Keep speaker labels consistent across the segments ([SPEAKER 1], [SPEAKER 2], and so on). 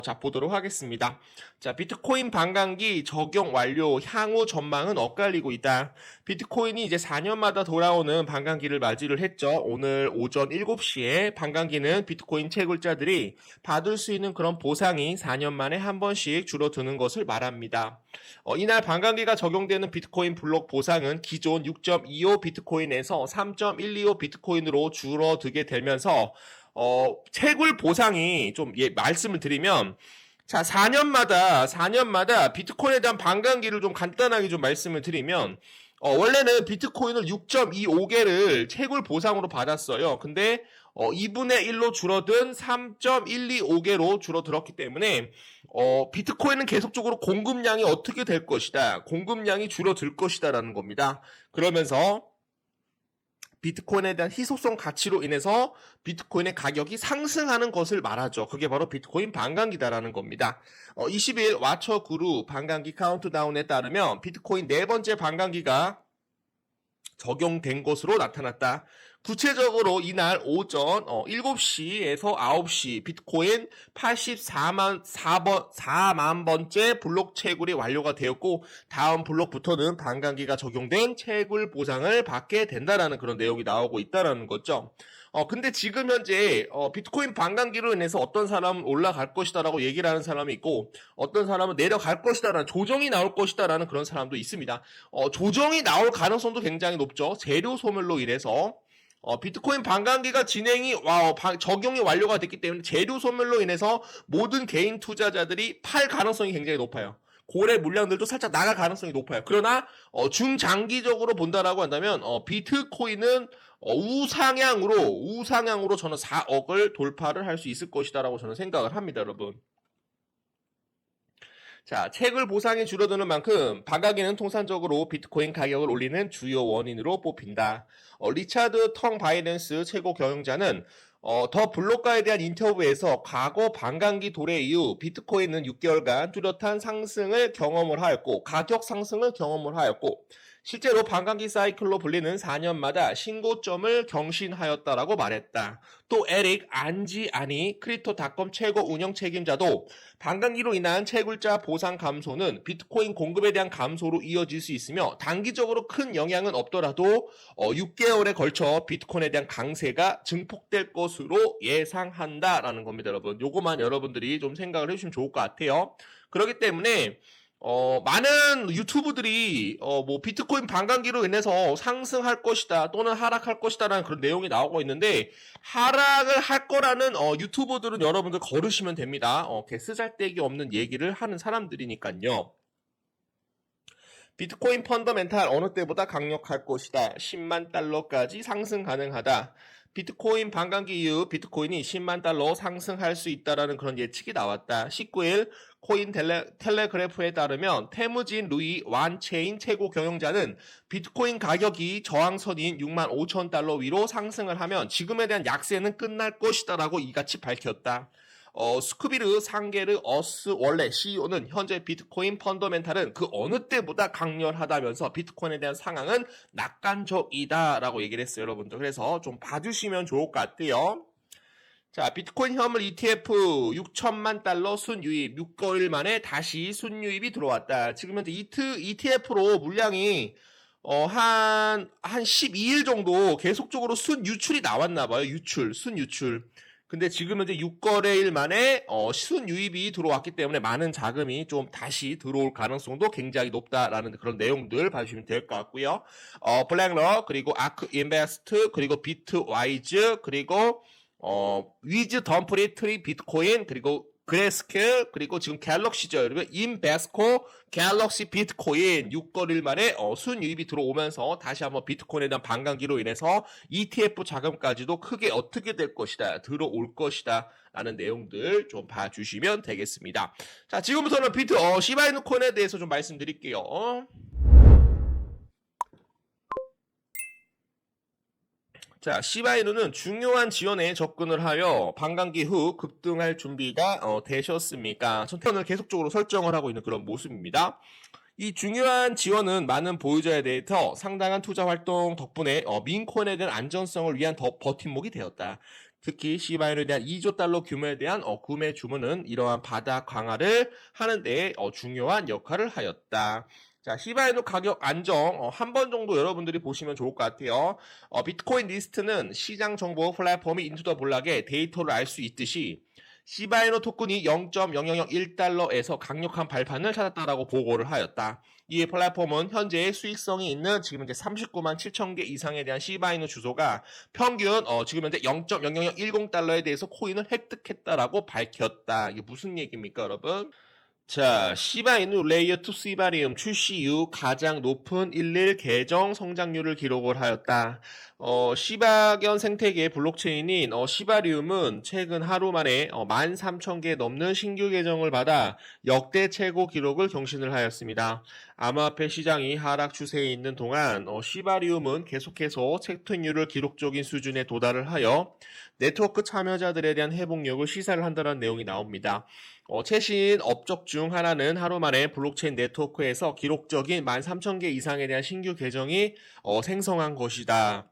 [SPEAKER 1] 자, 보도록 하겠습니다. 자, 비트코인 반감기 적용 완료, 향후 전망은 엇갈리고 있다. 비트코인이 이제 4년마다 돌아오는 반감기를 맞이를 했죠. 오늘 오전 7시에 반감기는 비트코인 채굴자들이 받을 수 있는 그런 보상이 4년 만에 한 번씩 줄어드는 것을 말합니다. 이날 반감기가 적용되는 비트코인 블록 보상은 기존 6.25 비트코인에서 3.125 비트코인으로 줄어들게 되면서 채굴 보상이 좀 말씀을 드리면 자, 4년마다 비트코인에 대한 반감기를 좀 간단하게 좀 말씀을 드리면 원래는 비트코인을 6.25개를 채굴 보상으로 받았어요. 근데 2분의 1로 줄어든 3.125개로 줄어들었기 때문에 비트코인은 계속적으로 공급량이 어떻게 될 것이다. 공급량이 줄어들 것이다라는 겁니다. 그러면서 비트코인에 대한 희소성 가치로 인해서 비트코인의 가격이 상승하는 것을 말하죠. 그게 바로 비트코인 반감기다라는 겁니다. 20일 와처 그룹 반감기 카운트다운에 따르면 비트코인 네 번째 반감기가 적용된 것으로 나타났다. 구체적으로 이날 오전 7시에서 9시 비트코인 84만 번째 블록 채굴이 완료가 되었고 다음 블록부터는 반감기가 적용된 채굴 보상을 받게 된다라는 그런 내용이 나오고 있다라는 거죠. 근데 지금 현재 비트코인 반감기로 인해서 어떤 사람은 올라갈 것이다라고 얘기를 하는 사람이 있고 어떤 사람은 내려갈 것이다라는 조정이 나올 것이다라는 그런 사람도 있습니다. 조정이 나올 가능성도 굉장히 높죠. 재료 소멸로 인해서 비트코인 반감기가 적용이 완료가 됐기 때문에 재료 소멸로 인해서 모든 개인 투자자들이 팔 가능성이 굉장히 높아요. 고래 물량들도 살짝 나갈 가능성이 높아요. 그러나 중장기적으로 본다라고 한다면 비트코인은 우상향으로 저는 4억을 돌파를 할 수 있을 것이다라고 저는 생각을 합니다, 여러분. 자, 채굴 보상이 줄어드는 만큼 반감기는 통상적으로 비트코인 가격을 올리는 주요 원인으로 뽑힌다. 리차드 텅 바이낸스 최고 경영자는 더 블록가에 대한 인터뷰에서 과거 반감기 도래 이후 비트코인은 6개월간 뚜렷한 상승을 경험을 하였고 가격 상승을 경험을 하였고 실제로 반감기 사이클로 불리는 4년마다 신고점을 경신하였다라고 말했다. 또 에릭 안지아니 크립토닷컴 최고 운영 책임자도 반감기로 인한 채굴자 보상 감소는 비트코인 공급에 대한 감소로 이어질 수 있으며 단기적으로 큰 영향은 없더라도 6개월에 걸쳐 비트코인에 대한 강세가 증폭될 것으로 예상한다라는 겁니다, 여러분. 요거만 여러분들이 좀 생각을 해주시면 좋을 것 같아요. 그렇기 때문에 많은 유튜브들이 뭐 비트코인 반감기로 인해서 상승할 것이다 또는 하락할 것이다라는 그런 내용이 나오고 있는데 하락을 할 거라는 유튜버들은 여러분들 거르시면 됩니다. 쓰잘데기 없는 얘기를 하는 사람들이니까요. 비트코인 펀더멘탈 어느 때보다 강력할 것이다. 10만 달러까지 상승 가능하다. 비트코인 반감기 이후 비트코인이 10만 달러 상승할 수 있다라는 그런 예측이 나왔다. 19일 코인 텔레그래프에 따르면 태무진 루이 완체인 최고 경영자는 비트코인 가격이 저항선인 6만 5천 달러 위로 상승을 하면 지금에 대한 약세는 끝날 것이다라고 이같이 밝혔다. 스쿠비르 상게르 어스 원래 CEO는 현재 비트코인 펀더멘탈은 그 어느 때보다 강렬하다면서 비트코인에 대한 상황은 낙관적이다라고 얘기를 했어요, 여러분들. 그래서 좀 봐주시면 좋을 것 같아요. 자, 비트코인 현물 ETF 6천만 달러 순유입 6개월 만에 다시 순유입이 들어왔다. 지금 현재 ETF로 물량이 한 12일 정도 계속적으로 순유출이 나왔나 봐요. 순유출. 근데 지금 현재 6거래일 만에 순유입이 들어왔기 때문에 많은 자금이 좀 다시 들어올 가능성도 굉장히 높다라는 그런 내용들 봐주시면 될 것 같고요. 블랙럭 그리고 아크 인베스트 그리고 비트와이즈 그리고 위즈 덤프리 트리 비트코인 그리고 그레스케일 그리고 지금 갤럭시죠. 여러분 인베스코 갤럭시 비트코인 6거래일 만에 순유입이 들어오면서 다시 한번 비트코인에 대한 반감기로 인해서 ETF 자금까지도 크게 어떻게 될 것이다 들어올 것이다 라는 내용들 좀 봐주시면 되겠습니다. 자, 지금부터는 시바이누 코인에 대해서 좀 말씀드릴게요. 자, 시바이누는 중요한 지원에 접근을 하여 반감기 후 급등할 준비가 되셨습니까? 선택을 계속적으로 설정을 하고 있는 그런 모습입니다. 이 중요한 지원은 많은 보유자에 대해서 상당한 투자 활동 덕분에 민코인에 대한 안전성을 위한 버팀목이 되었다. 특히 시바이노에 대한 2조 달러 규모에 대한 구매 주문은 이러한 바닥 강화를 하는 데 중요한 역할을 하였다. 자, 시바이노 가격 안정 한 번 정도 여러분들이 보시면 좋을 것 같아요. 비트코인 리스트는 시장 정보 플랫폼이 인투더 블락에 데이터를 알 수 있듯이 시바이노 토큰이 0.0001달러에서 강력한 발판을 찾았다라고 보고를 하였다. 이 플랫폼은 현재 수익성이 있는 지금 이제 39만 7천 개 이상에 대한 시바이노 주소가 평균 지금 현재 0.00010달러에 대해서 코인을 획득했다라고 밝혔다. 이게 무슨 얘기입니까, 여러분? 자, 시바이누 레이어 2 시바리움 출시 이후 가장 높은 1일 계정 성장률을 기록을 하였다. 시바견 생태계 블록체인인 시바리움은 최근 하루 만에 13,000개 넘는 신규 계정을 받아 역대 최고 기록을 경신을 하였습니다. 암호화폐 시장이 하락 추세에 있는 동안 시바리움은 계속해서 채택률을 기록적인 수준에 도달을 하여 네트워크 참여자들에 대한 회복력을 시사를 한다는 내용이 나옵니다. 최신 업적 중 하나는 하루 만에 블록체인 네트워크에서 기록적인 13,000개 이상에 대한 신규 계정이 생성한 것이다.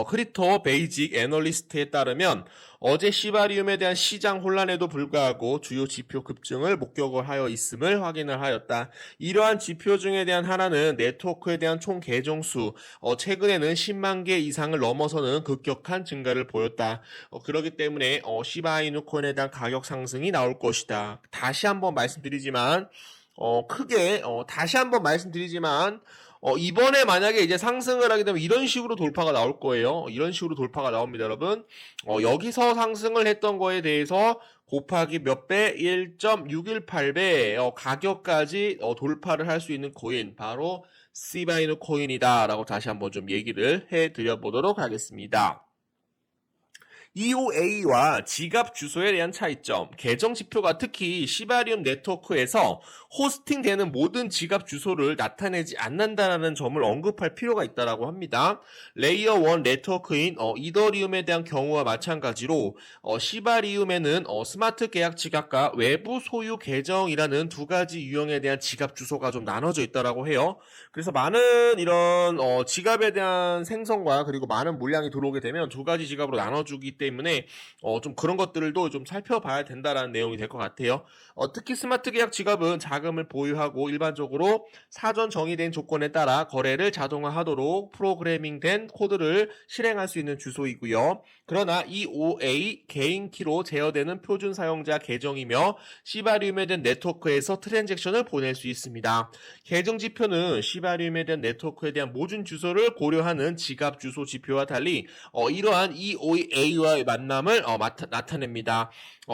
[SPEAKER 1] 크립토 베이직 애널리스트에 따르면 어제 시바리움에 대한 시장 혼란에도 불구하고 주요 지표 급증을 목격을 하여 있음을 확인을 하였다. 이러한 지표 중에 대한 하나는 네트워크에 대한 총 계정 수, 최근에는 10만 개 이상을 넘어서는 급격한 증가를 보였다. 그렇기 때문에 시바이누 코인에 대한 가격 상승이 나올 것이다. 다시 한번 말씀드리지만 이번에 만약에 이제 상승을 하게 되면 이런 식으로 돌파가 나올 거예요. 이런 식으로 돌파가 나옵니다, 여러분. 여기서 상승을 했던 거에 대해서 곱하기 몇 배? 1.618배 가격까지 돌파를 할 수 있는 코인, 바로 시바이누 코인이다 라고 다시 한번 좀 얘기를 해드려 보도록 하겠습니다. EOA와 지갑 주소에 대한 차이점, 계정 지표가 특히 시바리움 네트워크에서 호스팅되는 모든 지갑 주소를 나타내지 않는다는 점을 언급할 필요가 있다고 합니다. 레이어 1 네트워크인 이더리움에 대한 경우와 마찬가지로 시바리움에는 스마트 계약 지갑과 외부 소유 계정이라는 두 가지 유형에 대한 지갑 주소가 좀 나눠져 있다고 해요. 그래서 많은 이런 지갑에 대한 생성과 그리고 많은 물량이 들어오게 되면 두 가지 지갑으로 나눠주기 때문에 좀 그런 것들도 좀 살펴봐야 된다라는 내용이 될 것 같아요. 특히 스마트 계약 지갑은 자금을 보유하고 일반적으로 사전 정의된 조건에 따라 거래를 자동화하도록 프로그래밍된 코드를 실행할 수 있는 주소이고요. 그러나 EOA 개인 키로 제어되는 표준 사용자 계정이며 시바리움에 대한 네트워크에서 트랜잭션을 보낼 수 있습니다. 계정 지표는 시바리움에 대한 네트워크에 대한 모든 주소를 고려하는 지갑 주소 지표와 달리 이러한 EOA와의 만남을 나타냅니다.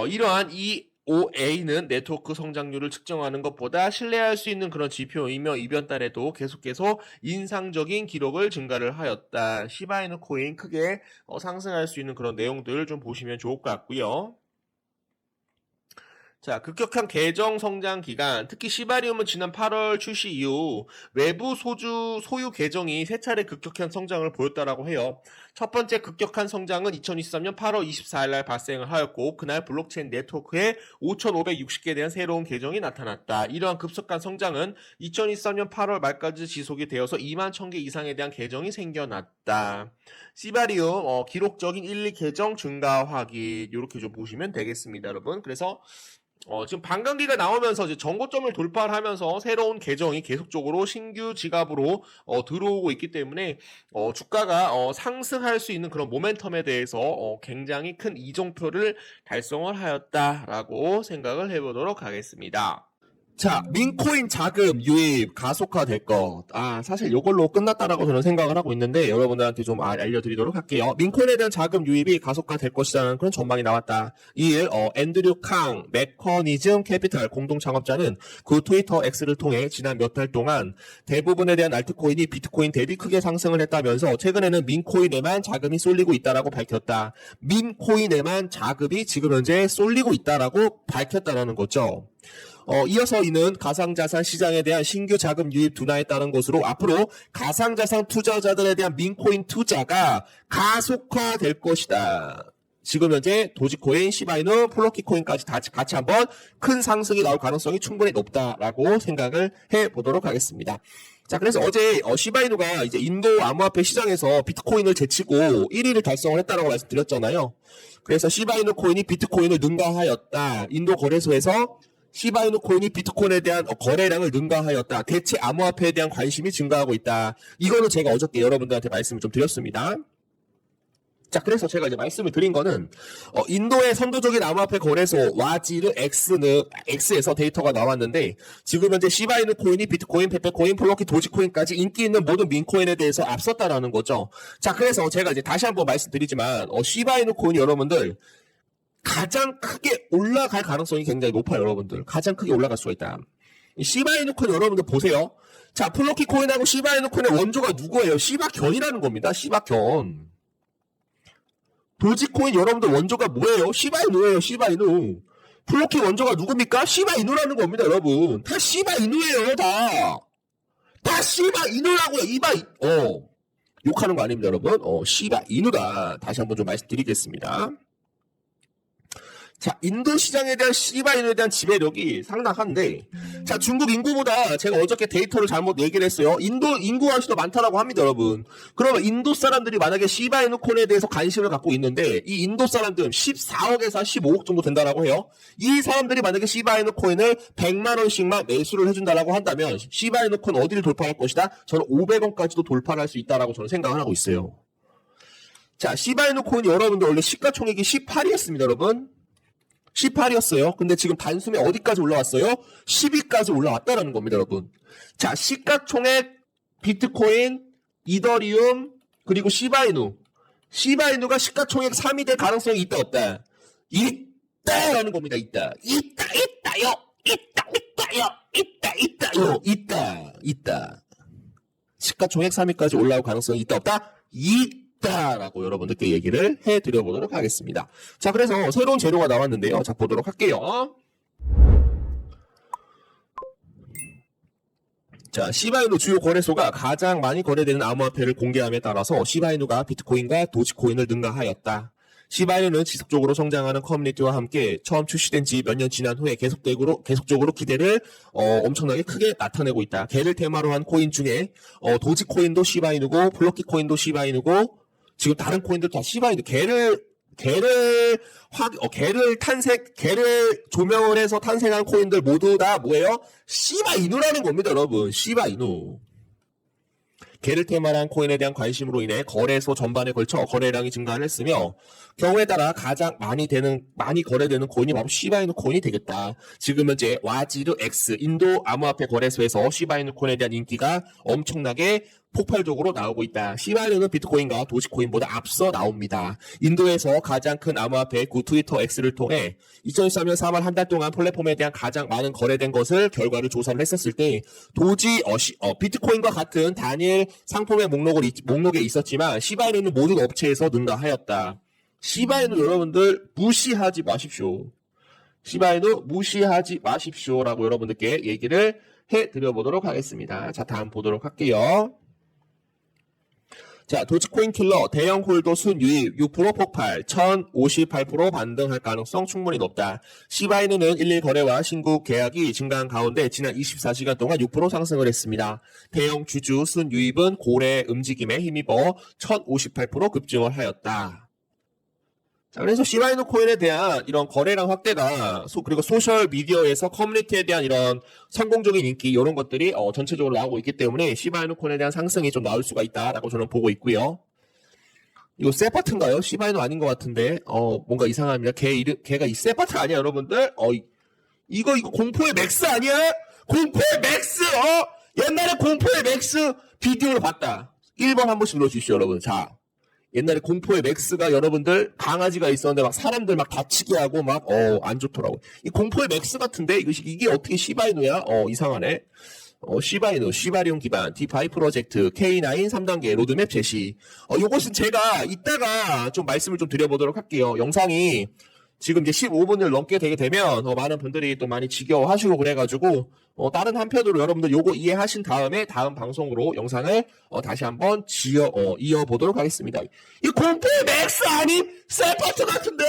[SPEAKER 1] 이러한 EOA는 네트워크 성장률을 측정하는 것보다 신뢰할 수 있는 그런 지표이며 이번 달에도 계속해서 인상적인 기록을 증가를 하였다. 시바이누 코인 크게 상승할 수 있는 그런 내용들을 좀 보시면 좋을 것 같고요. 자, 급격한 계정 성장 기간, 특히 시바리움은 지난 8월 출시 이후 외부 소유 계정이 세 차례 급격한 성장을 보였다라고 해요. 첫 번째 급격한 성장은 2023년 8월 24일 날 발생을 하였고, 그날 블록체인 네트워크에 5,560개에 대한 새로운 계정이 나타났다. 이러한 급속한 성장은 2023년 8월 말까지 지속이 되어서 2만 1,000개 이상에 대한 계정이 생겨났다. 시바리움 기록적인 1, 2계정 증가 확인, 이렇게 좀 보시면 되겠습니다, 여러분. 그래서 지금 반감기가 나오면서 이제 전고점을 돌파를 하면서 새로운 계정이 계속적으로 신규 지갑으로 들어오고 있기 때문에 주가가 상승할 수 있는 그런 모멘텀에 대해서 굉장히 큰 이정표를 달성을 하였다라고 생각을 해보도록 하겠습니다. 자, 민코인 자금 유입 가속화될 것. 사실 이걸로 끝났다라고 저는 생각을 하고 있는데 여러분들한테 좀 알려드리도록 할게요. 민코인에 대한 자금 유입이 가속화될 것이라는 그런 전망이 나왔다. 이일 앤드류 캉 메커니즘 캐피탈 공동 창업자는 그 트위터 X를 통해 지난 몇 달 동안 대부분에 대한 알트코인이 비트코인 대비 크게 상승을 했다면서 최근에는 민코인에만 자금이 쏠리고 있다라고 밝혔다. 민코인에만 자금이 지금 현재 쏠리고 있다라고 밝혔다라는 거죠. 이어서 이는 가상자산 시장에 대한 신규 자금 유입 둔화에 따른 것으로 앞으로 가상자산 투자자들에 대한 민코인 투자가 가속화될 것이다. 지금 현재 도지코인, 시바이누, 플러키 코인까지 다 같이 한번 큰 상승이 나올 가능성이 충분히 높다라고 생각을 해보도록 하겠습니다. 자, 그래서 어제 시바이누가 이제 인도 암호화폐 시장에서 비트코인을 제치고 1위를 달성을 했다라고 말씀드렸잖아요. 그래서 시바이누 코인이 비트코인을 능가하였다. 인도 거래소에서 시바이누 코인이 비트코인에 대한 거래량을 능가하였다. 대체 암호화폐에 대한 관심이 증가하고 있다. 이거는 제가 어저께 여러분들한테 말씀을 좀 드렸습니다. 자, 그래서 제가 이제 말씀을 드린 거는 인도의 선도적인 암호화폐 거래소 와지르 X에서 데이터가 나왔는데 지금 현재 시바이누 코인이 비트코인, 페페코인, 플러키, 도지코인까지 인기 있는 모든 민코인에 대해서 앞섰다라는 거죠. 자, 그래서 제가 이제 다시 한번 말씀드리지만 시바이누 코인이 여러분들 가장 크게 올라갈 가능성이 굉장히 높아요, 여러분들. 가장 크게 올라갈 수가 있다. 시바이누 코인 여러분들 보세요. 자, 플러키 코인하고 시바이누 코인의 원조가 누구예요? 시바견이라는 겁니다. 시바견. 도지코인 여러분들 원조가 뭐예요? 시바이누예요. 시바이누. 플러키 원조가 누굽니까? 시바이누라는 겁니다, 여러분. 다 시바이누예요, 다. 다 시바이누라고요. 욕하는 거 아닙니다, 여러분. 시바이누다. 다시 한번 좀 말씀드리겠습니다. 자, 인도 시장에 대한 시바이누에 대한 지배력이 상당한데, 자, 중국 인구보다 제가 어저께 데이터를 잘못 얘기를 했어요. 인도 인구가 훨씬 더 많다라고 합니다, 여러분. 그러면 인도 사람들이 만약에 시바이누 코인에 대해서 관심을 갖고 있는데, 이 인도 사람들은 14억에서 15억 정도 된다라고 해요. 이 사람들이 만약에 시바이누 코인을 100만 원씩만 매수를 해준다라고 한다면, 시바이누 코인 어디를 돌파할 것이다? 저는 500원까지도 돌파를 할 수 있다라고 저는 생각을 하고 있어요. 자, 시바이누 코인이 여러분들 원래 시가총액이 18이었습니다, 여러분. 18이었어요. 근데 지금 단숨에 어디까지 올라왔어요? 10위까지 올라왔다라는 겁니다, 여러분. 자, 시가총액, 비트코인, 이더리움, 그리고 시바이누. 시바이누가 시가총액 3위 될 가능성이 있다, 없다? 있다라는 겁니다, 있다. 있다. 시가총액 3위까지 올라올 가능성이 있다, 없다? 라고 여러분들께 얘기를 해드려보도록 하겠습니다. 자, 그래서 새로운 재료가 나왔는데요. 자, 보도록 할게요. 자, 시바이누 주요 거래소가 가장 많이 거래되는 암호화폐를 공개함에 따라서 시바이누가 비트코인과 도지코인을 능가하였다. 시바이누는 지속적으로 성장하는 커뮤니티와 함께 처음 출시된 지 몇 년 지난 후에 계속적으로 기대를 엄청나게 크게 나타내고 있다. 개를 테마로 한 코인 중에 도지코인도 시바이누고 플러키 코인도 시바이누고 지금 다른 코인들 다 시바이누. 개를 조명을 해서 탄생한 코인들 모두 다 뭐예요? 시바이누라는 겁니다, 여러분. 시바이누. 개를 테마로 한 코인에 대한 관심으로 인해 거래소 전반에 걸쳐 거래량이 증가를 했으며 경우에 따라 가장 많이 거래되는 코인이 바로 시바이누 코인이 되겠다. 지금 현재 와지르 X 인도 암호화폐 거래소에서 시바이누 코인에 대한 인기가 엄청나게 폭발적으로 나오고 있다. 시바이누는 비트코인과 도지코인보다 앞서 나옵니다. 인도에서 가장 큰 암호화폐 트위터 X를 통해 2013년 3월 한 달 동안 플랫폼에 대한 가장 많은 거래된 것을 결과를 조사를 했었을 때 비트코인과 같은 단일 상품의 목록에 있었지만 시바이누는 모든 업체에서 능가하였다. 시바이누 여러분들 무시하지 마십시오. 시바이누 무시하지 마십시오라고 여러분들께 얘기를 해드려보도록 하겠습니다. 자, 다음 보도록 할게요. 자, 도지코인 킬러 대형 홀더 순유입 6% 폭발 1058% 반등할 가능성 충분히 높다. 시바이누는 1일 거래와 신고 계약이 증가한 가운데 지난 24시간 동안 6% 상승을 했습니다. 대형 주주 순유입은 고래 움직임에 힘입어 1058% 급증을 하였다. 자, 그래서 시바이누 코인에 대한 이런 거래량 확대가 그리고 소셜 미디어에서 커뮤니티에 대한 이런 성공적인 인기 이런 것들이 전체적으로 나오고 있기 때문에 시바이누 코인에 대한 상승이 좀 나올 수가 있다라고 저는 보고 있고요. 이거 세파트인가요? 시바이누 아닌 것 같은데 뭔가 이상합니다. 걔가 이 세파트 아니야, 여러분들? 이거 공포의 맥스 아니야? 공포의 맥스! 옛날에 공포의 맥스 비디오를 봤다. 1번 한 번씩 눌러주십시오, 여러분. 자. 옛날에 공포의 맥스가 여러분들 강아지가 있었는데 막 사람들 막 다치게 하고 막 안 좋더라고. 이 공포의 맥스 같은데 이게 어떻게 시바이누야? 이상하네. 시바이누, 시바리온 기반, 디파이 프로젝트, K9 3단계 로드맵 제시. 요것은 제가 이따가 좀 말씀을 좀 드려보도록 할게요. 영상이 지금 이제 15분을 넘게 되게 되면 많은 분들이 또 많이 지겨워하시고 그래가지고 다른 한편으로 여러분들 요거 이해하신 다음에 다음 방송으로 영상을 다시 한번 이어보도록 하겠습니다. 이 공포 맥스 아닌 셀퍼트 같은데.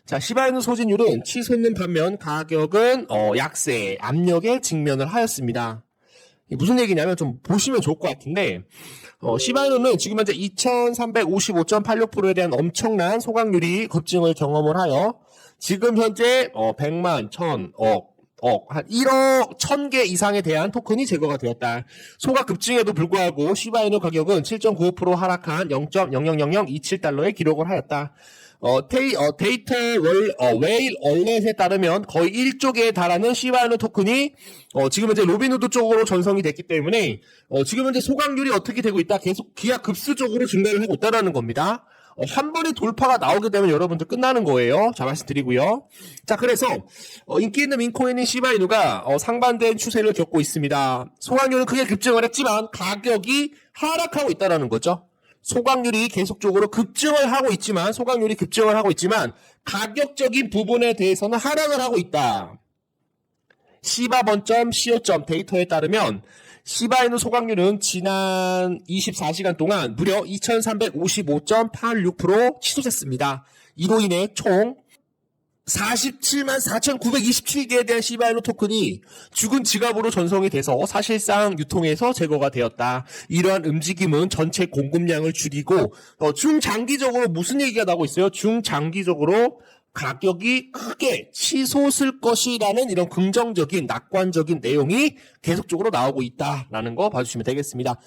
[SPEAKER 1] 자, 시바이누 소진율은 치솟는 반면 가격은 약세, 압력에 직면을 하였습니다. 무슨 얘기냐면 좀 보시면 좋을 것 같은데 시바이누는 지금 현재 2355.86%에 대한 엄청난 소각률이 급증을 경험을 하여 지금 현재 100만, 1000, 한 1억 1000개 이상에 대한 토큰이 제거가 되었다. 소각 급증에도 불구하고 시바이누 가격은 7.95% 하락한 0.000027달러에 기록을 하였다. 데이터 웨일 얼렛에 따르면 거의 1조 개에 달하는 시바이누 토큰이 지금 현재 로빈후드 쪽으로 전송이 됐기 때문에 지금 현재 소각률이 어떻게 되고 있다? 계속 기하급수적으로 증가를 하고 있다는 겁니다. 한 번에 돌파가 나오게 되면 여러분들 끝나는 거예요. 자, 말씀드리고요. 자, 그래서 인기 있는 민코인인 시바이누가 상반된 추세를 겪고 있습니다. 소각률은 크게 급증을 했지만 가격이 하락하고 있다는 거죠. 소각률이 계속적으로 급증을 하고 있지만 가격적인 부분에 대해서는 하락을 하고 있다. 시바번.co. 데이터에 따르면 시바이누 소각률은 지난 24시간 동안 무려 2355.86% 치솟았습니다. 이로 인해 총 47만 4,927개에 대한 시바이누 토큰이 죽은 지갑으로 전송이 돼서 사실상 유통에서 제거가 되었다. 이러한 움직임은 전체 공급량을 줄이고 중장기적으로 무슨 얘기가 나오고 있어요? 중장기적으로 가격이 크게 치솟을 것이라는 이런 긍정적인 낙관적인 내용이 계속적으로 나오고 있다라는 거 봐주시면 되겠습니다.